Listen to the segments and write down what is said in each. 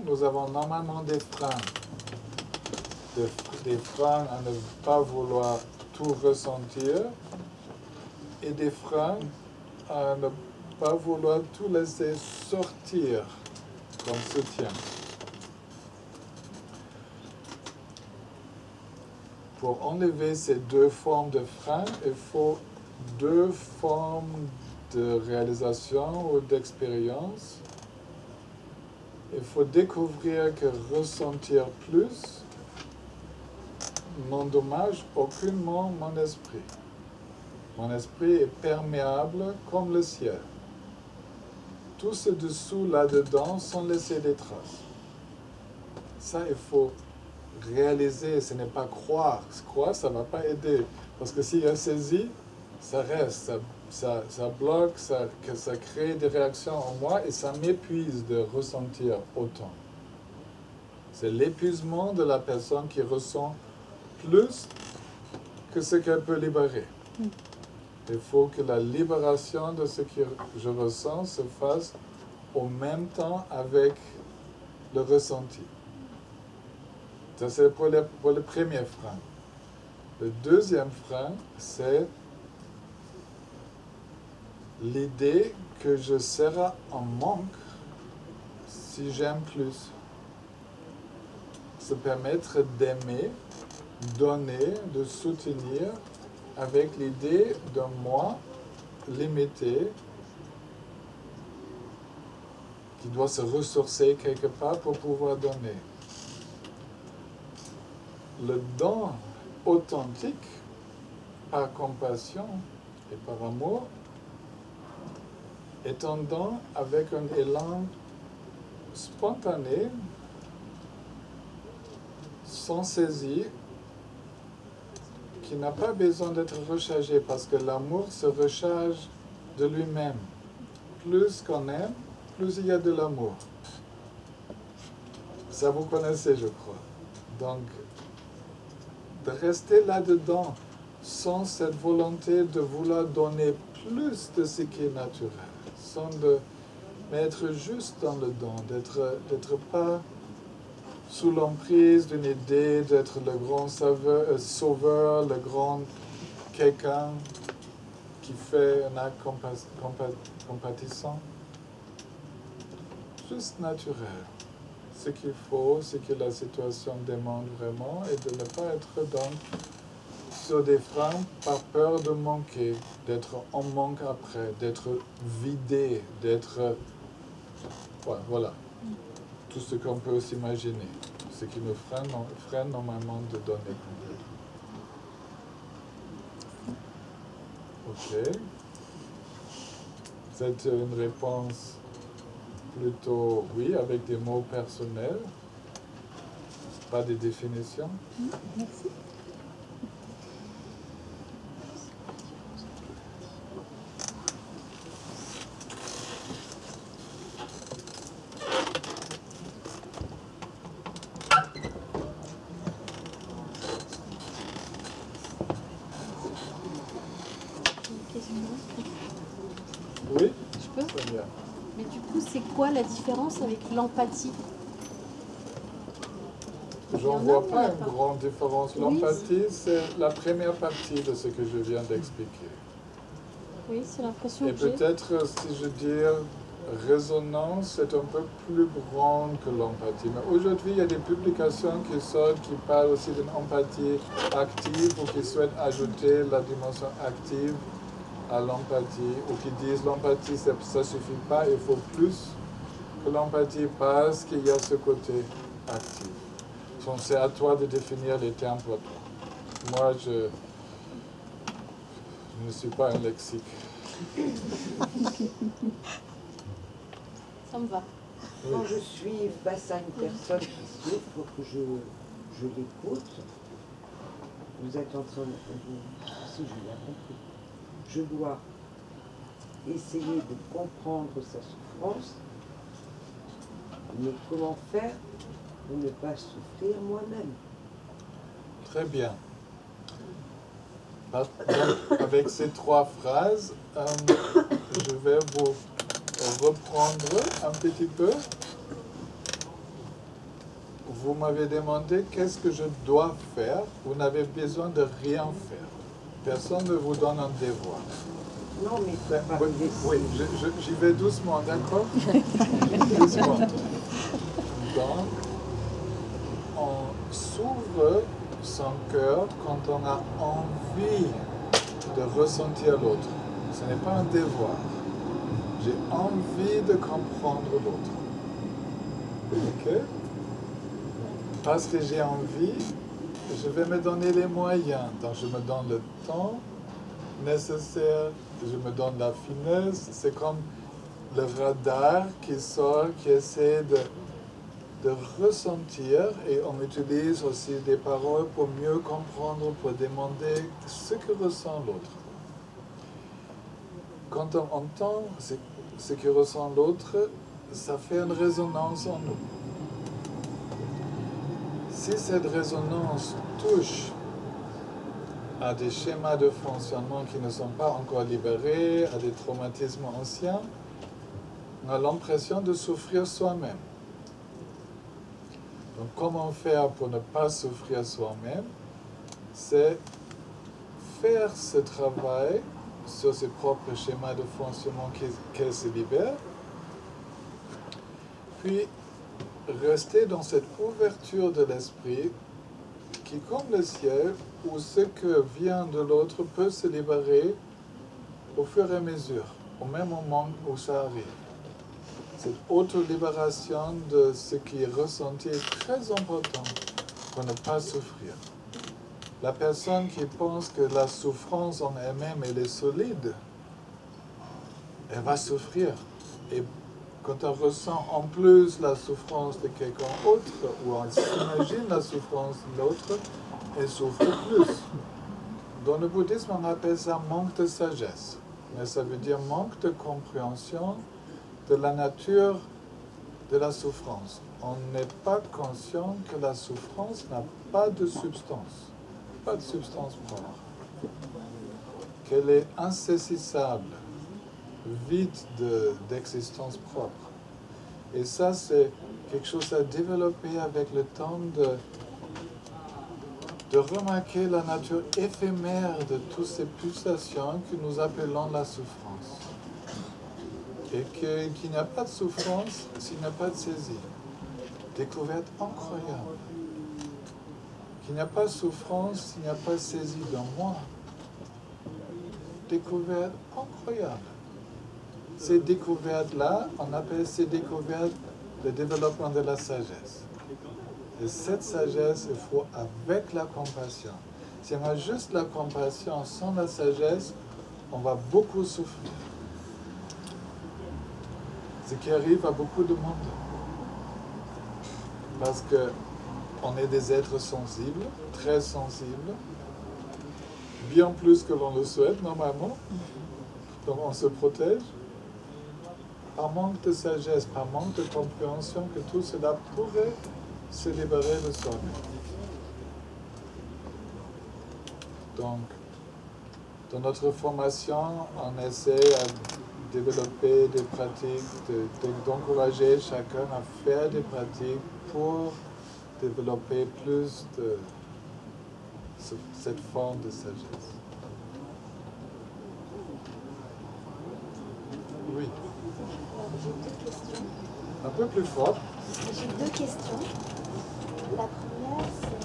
nous avons normalement des freins. Des freins à ne pas vouloir tout ressentir et des freins à ne pas vouloir tout laisser sortir comme soutien. Pour enlever ces deux formes de freins, il faut deux formes de réalisation ou d'expérience. Il faut découvrir que ressentir plus n'endommage aucunement mon esprit. Mon esprit est perméable comme le ciel. Tout ce dessous là-dedans sans laisser des traces. Ça, il faut réaliser, ce n'est pas croire. Croire, ça ne va pas aider. Parce que s'il y a saisi, ça reste, ça bloque, ça crée des réactions en moi et ça m'épuise de ressentir autant. C'est l'épuisement de la personne qui ressent plus que ce qu'elle peut libérer. Il faut que la libération de ce que je ressens se fasse au même temps avec le ressenti. Ça, c'est pour le premier frein. Le deuxième frein, c'est l'idée que je serai en manque si j'aime plus. Se permettre d'aimer, donner, de soutenir avec l'idée d'un moi limité qui doit se ressourcer quelque part pour pouvoir donner. Le don authentique, par compassion et par amour, est un don avec un élan spontané, sans saisie, qui n'a pas besoin d'être rechargé parce que l'amour se recharge de lui-même. Plus qu'on aime, plus il y a de l'amour. Ça vous connaissez, je crois. Donc, de rester là-dedans, sans cette volonté de vouloir donner plus de ce qui est naturel, mais être juste dans le don, d'être pas sous l'emprise d'une idée d'être le grand sauveur, le grand quelqu'un qui fait un acte compatissant. Juste naturel. Ce qu'il faut, ce que la situation demande vraiment, et de ne pas être sur des freins par peur de manquer, d'être en manque après, d'être vidé, d'être... Voilà. Tout ce qu'on peut s'imaginer, ce qui nous freine normalement de donner complètement. Ok. C'est une réponse plutôt oui, avec des mots personnels, pas des définitions. Merci. Oui, je peux? très bien. Mais du coup, c'est quoi la différence avec l'empathie? J'en vois pas une grande différence. L'empathie, c'est la première partie de ce que je viens d'expliquer. Oui, c'est l'impression Et que j'ai. peut-être, si je dis résonance, c'est un peu plus grande que l'empathie. Mais aujourd'hui, il y a des publications qui sortent qui parlent aussi d'une empathie active ou qui souhaitent ajouter la dimension active à l'empathie ou qui disent l'empathie, ça ne suffit pas, il faut plus que l'empathie parce qu'il y a ce côté actif. Donc c'est à toi de définir les termes pour toi. Moi, je ne suis pas un lexique. Ça me va. Quand je suis face à une personne qui souffre, que je l'écoute, vous êtes en train de... Si, je l'ai compris. Je dois essayer de comprendre sa souffrance, mais comment faire pour ne pas souffrir moi-même? Très bien. Donc, avec ces trois phrases, je vais vous reprendre un petit peu. vous m'avez demandé qu'est-ce que je dois faire. Vous n'avez besoin de rien faire. Personne ne vous donne un devoir. Non, mais Ben, pas oui, me laisser. oui, j'y vais doucement, d'accord? Doucement. Donc, on s'ouvre son cœur quand on a envie de ressentir l'autre. Ce n'est pas un devoir. J'ai envie de comprendre l'autre. Ok? Parce que j'ai envie, je vais me donner les moyens. Donc je me donne le temps nécessaire, je me donne la finesse. C'est comme le radar qui sort, qui essaie de ressentir, et on utilise aussi des paroles pour mieux comprendre, pour demander ce que ressent l'autre. Quand on entend ce que ressent l'autre, ça fait une résonance en nous. Si cette résonance touche à des schémas de fonctionnement qui ne sont pas encore libérés, à des traumatismes anciens, on a l'impression de souffrir soi-même. Donc comment faire pour ne pas souffrir soi-même? C'est faire ce travail sur ses propres schémas de fonctionnement qu'elle se libère, puis rester dans cette ouverture de l'esprit qui, comme le ciel, où ce que vient de l'autre peut se libérer au fur et à mesure, au même moment où ça arrive. Cette auto-libération de ce qui est ressenti est très important pour ne pas souffrir. La personne qui pense que la souffrance en elle-même, elle est solide, elle va souffrir. Et quand on ressent en plus la souffrance de quelqu'un d'autre, ou on s'imagine la souffrance de l'autre, elle souffre plus. Dans le bouddhisme, on appelle ça manque de sagesse. Mais ça veut dire manque de compréhension de la nature de la souffrance. On n'est pas conscient que la souffrance n'a pas de substance propre. Qu'elle est insaisissable, vide d'existence propre. Et ça, c'est quelque chose à développer avec le temps de remarquer la nature éphémère de toutes ces pulsations que nous appelons la souffrance. Et qu'il n'y a pas de souffrance s'il n'y a pas de saisie. Découverte incroyable. Qu'il n'y a pas de souffrance s'il n'y a pas de saisie dans moi. Découverte incroyable. Ces découvertes-là, on appelle ces découvertes le développement de la sagesse. Et cette sagesse, il faut avec la compassion. Si on a juste la compassion sans la sagesse, on va beaucoup souffrir. Ce qui arrive à beaucoup de monde. Parce qu'on est des êtres sensibles, très sensibles, bien plus que l'on le souhaite normalement. Donc on se protège. Par manque de sagesse, par manque de compréhension que tout cela pourrait se libérer de soi-même. Donc, dans notre formation, on essaie à développer des pratiques, d'encourager chacun à faire des pratiques pour développer plus de cette forme de sagesse. Oui. J'ai deux questions. Un peu plus fort. J'ai deux questions. La première, c'est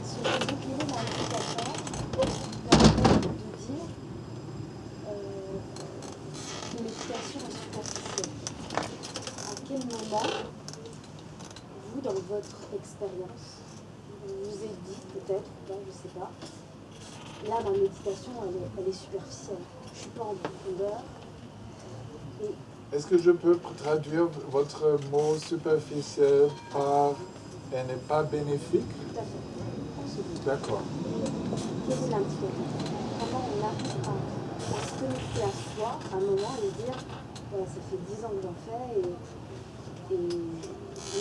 sur les opinions dans l'indicateur, de dire que l'éducation est superficielle. À quel moment, vous, dans votre expérience, vous vous êtes dit, peut-être, je ne sais pas, là, ma méditation, elle est superficielle. Je ne suis pas en profondeur. Et est-ce que je peux traduire votre mot superficiel par « elle n'est pas bénéfique » ? tout à fait. D'accord. Quel est l'indicateur? Comment on arrive à se connecter à soi à un moment et dire voilà, ça fait 10 ans que j'en fais et nous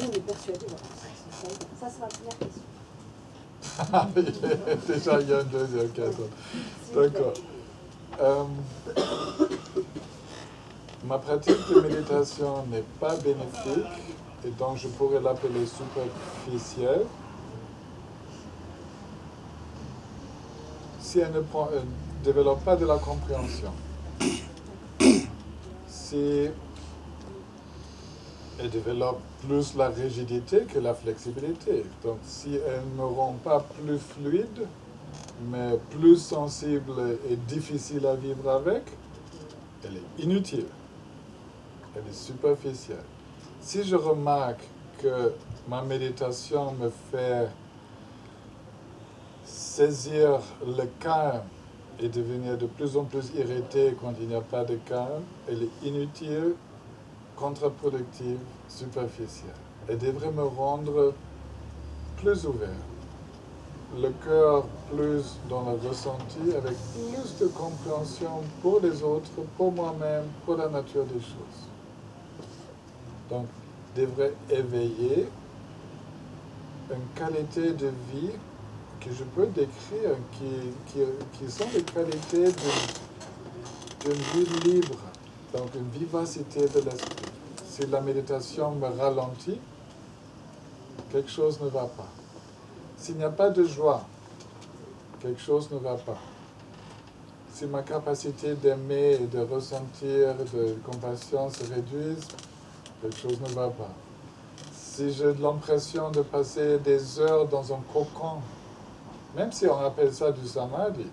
on est persuadés, voilà, ça c'est ma première question. Déjà, il y a une deuxième question. D'accord. Ma pratique de méditation n'est pas bénéfique et donc je pourrais l'appeler superficielle, si elle ne développe pas de la compréhension. Si elle développe plus la rigidité que la flexibilité. Donc si elle ne me rend pas plus fluide, mais plus sensible et difficile à vivre avec, elle est inutile. Elle est superficielle. Si je remarque que ma méditation me fait saisir le calme et devenir de plus en plus irrité quand il n'y a pas de calme, elle est inutile, contre-productive, superficielle. Elle devrait me rendre plus ouvert, le cœur plus dans le ressenti, avec plus de compréhension pour les autres, pour moi-même, pour la nature des choses. Donc, devrait éveiller une qualité de vie que je peux décrire, qui sont les qualités d'une vie libre, donc une vivacité de l'esprit. Si la méditation me ralentit, quelque chose ne va pas. S'il n'y a pas de joie, quelque chose ne va pas. Si ma capacité d'aimer et de ressentir de compassion se réduit, quelque chose ne va pas. Si j'ai l'impression de passer des heures dans un cocon, même si on appelle ça du samadhi,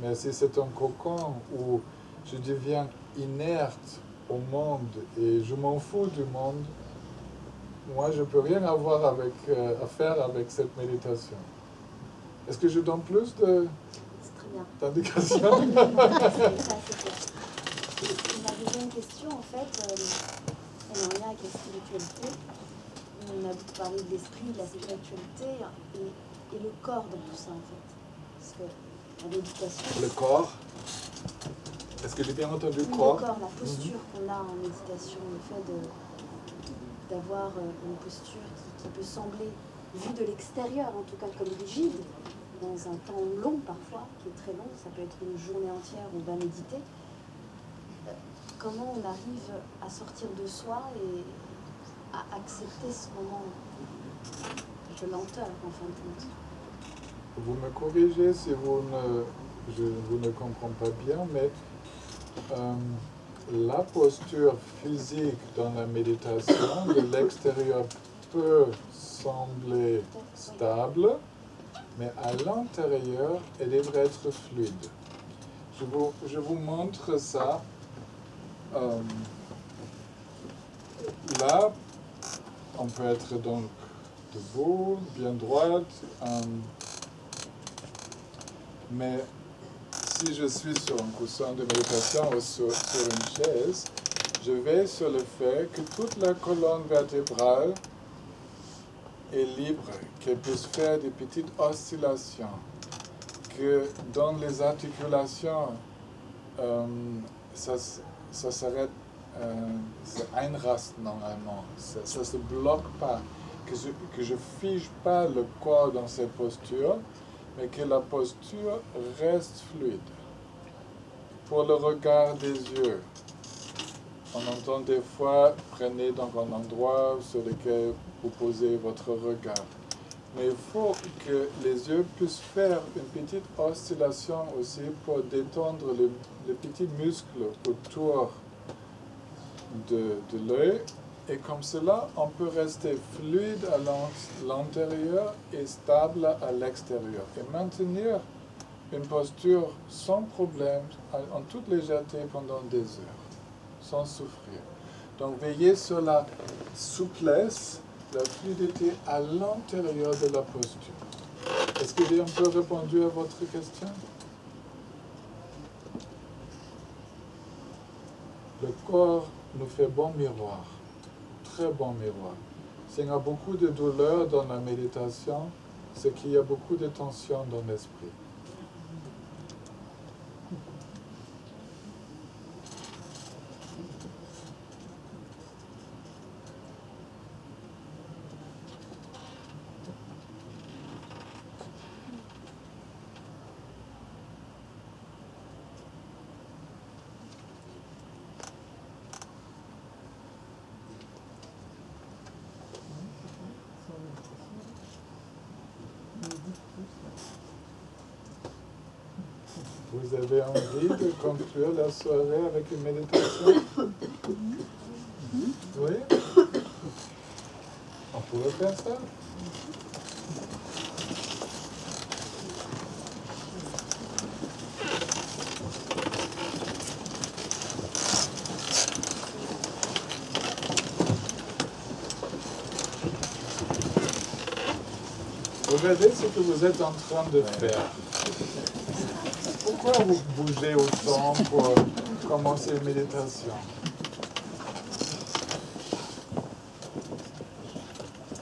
mais si c'est un cocon où je deviens inerte au monde et je m'en fous du monde, moi je ne peux rien avoir à faire avec cette méditation. Est-ce que je donne plus d'indications? C'est assez clair. Et ma deuxième question, en fait, elle est en lien avec la spiritualité. On a beaucoup parlé de l'esprit, de la spiritualité et le corps dans tout ça, en fait. Parce que la méditation... Le corps? Est-ce que j'ai bien entendu corps? Le corps, la posture qu'on a en méditation, le fait d'avoir une posture qui peut sembler, vue de l'extérieur en tout cas, comme rigide, dans un temps long parfois, qui est très long, ça peut être une journée entière où on va méditer. Comment on arrive à sortir de soi et à accepter ce moment de lenteur en fin de compte? Vous me corrigez si vous ne comprenez pas bien, mais la posture physique dans la méditation de l'extérieur peut sembler stable, mais à l'intérieur, elle devrait être fluide. Je vous montre ça. Là, on peut être donc debout, bien droite, mais si je suis sur un coussin de méditation ou sur une chaise, je vais sur le fait que toute la colonne vertébrale est libre, qu'elle puisse faire des petites oscillations, que dans les articulations, ça s'arrête, c'est einrast normalement, ça ne se bloque pas, que je fige pas le corps dans cette posture, mais que la posture reste fluide. Pour le regard des yeux, on entend des fois, prenez donc un endroit sur lequel vous posez votre regard. Mais il faut que les yeux puissent faire une petite oscillation aussi pour détendre les petits muscles autour de l'œil. Et comme cela, on peut rester fluide à l'intérieur et stable à l'extérieur. Et maintenir une posture sans problème, en toute légèreté pendant des heures, sans souffrir. Donc veillez sur la souplesse, la fluidité à l'intérieur de la posture. Est-ce que j'ai un peu répondu à votre question? Le corps nous fait bon miroir, très bon miroir. S'il y a beaucoup de douleur dans la méditation, c'est qu'il y a beaucoup de tension dans l'esprit. Vous avez envie de conclure la soirée avec une méditation? Oui? On pourrait faire ça? Regardez ce que vous êtes en train de faire. Pourquoi vous bougez autant pour commencer une méditation?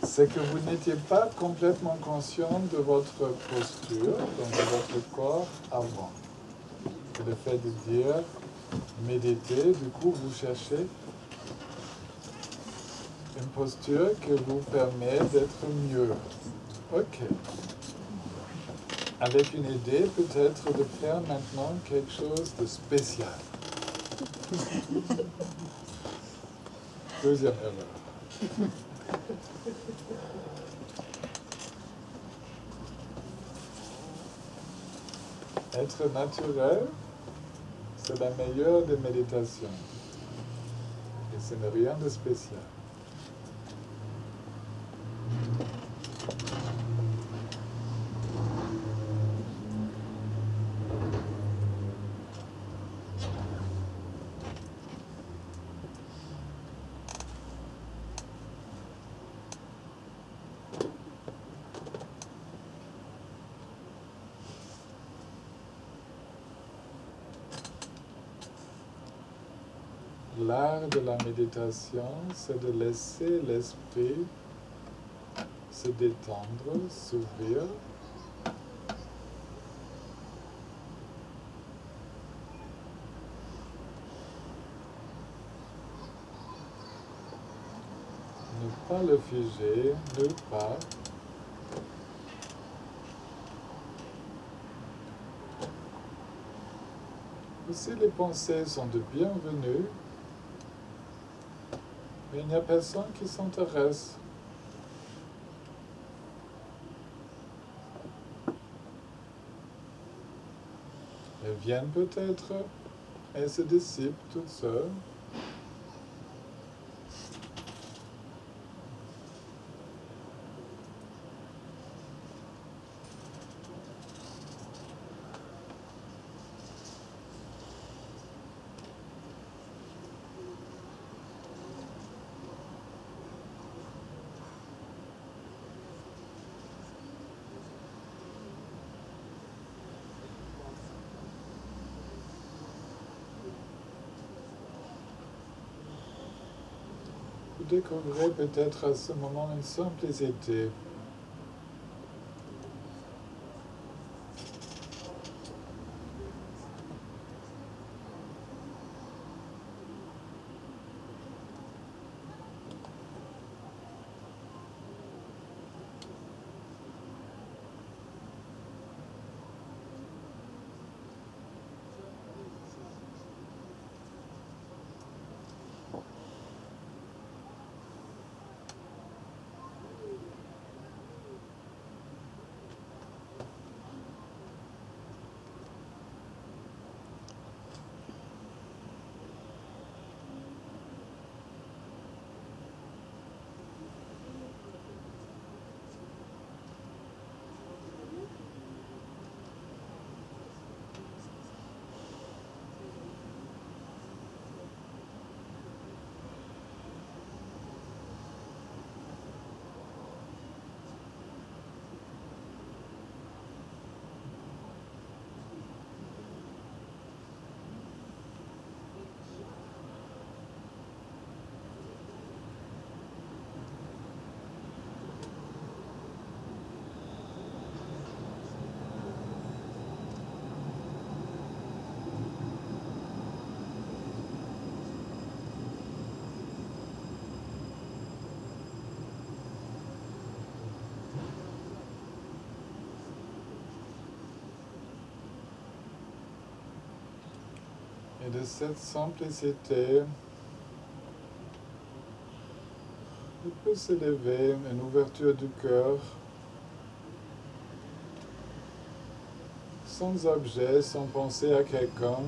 C'est que vous n'étiez pas complètement conscient de votre posture, donc de votre corps avant. Et le fait de dire méditer, du coup vous cherchez une posture qui vous permet d'être mieux. Ok. Avec une idée peut-être de faire maintenant quelque chose de spécial. Deuxième erreur. Être naturel, c'est la meilleure des méditations. Et ce n'est rien de spécial. L'art de la méditation, c'est de laisser l'esprit se détendre, s'ouvrir. Ne pas le figer, nulle part. Si les pensées sont de bienvenue, mais il n'y a personne qui s'intéresse. Elles viennent peut-être et se dissipent toutes seules. Vous découvrez peut-être à ce moment une simplicité. Et de cette simplicité, il peut s'élever une ouverture du cœur sans objet, sans penser à quelqu'un.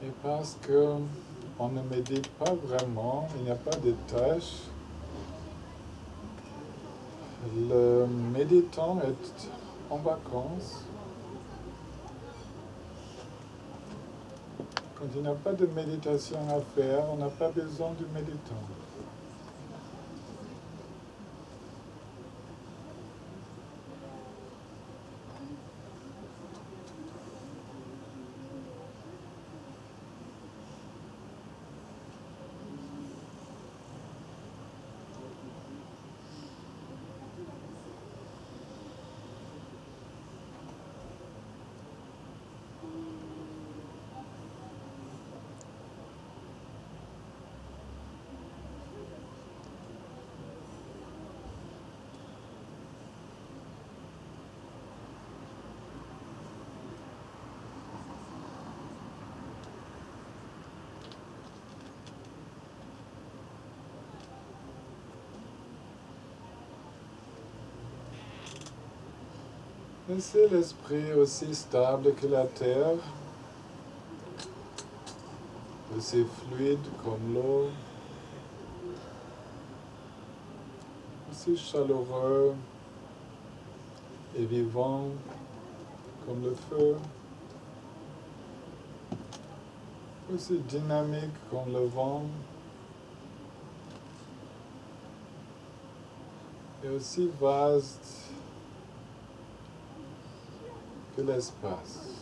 Et parce qu'on ne médite pas vraiment, il n'y a pas de tâche, le méditant est en vacances. Quand il n'y a pas de méditation à faire, on n'a pas besoin du méditant. Laissez l'esprit aussi stable que la terre, aussi fluide comme l'eau, aussi chaleureux et vivant comme le feu, aussi dynamique comme le vent, et aussi vaste que l'espace.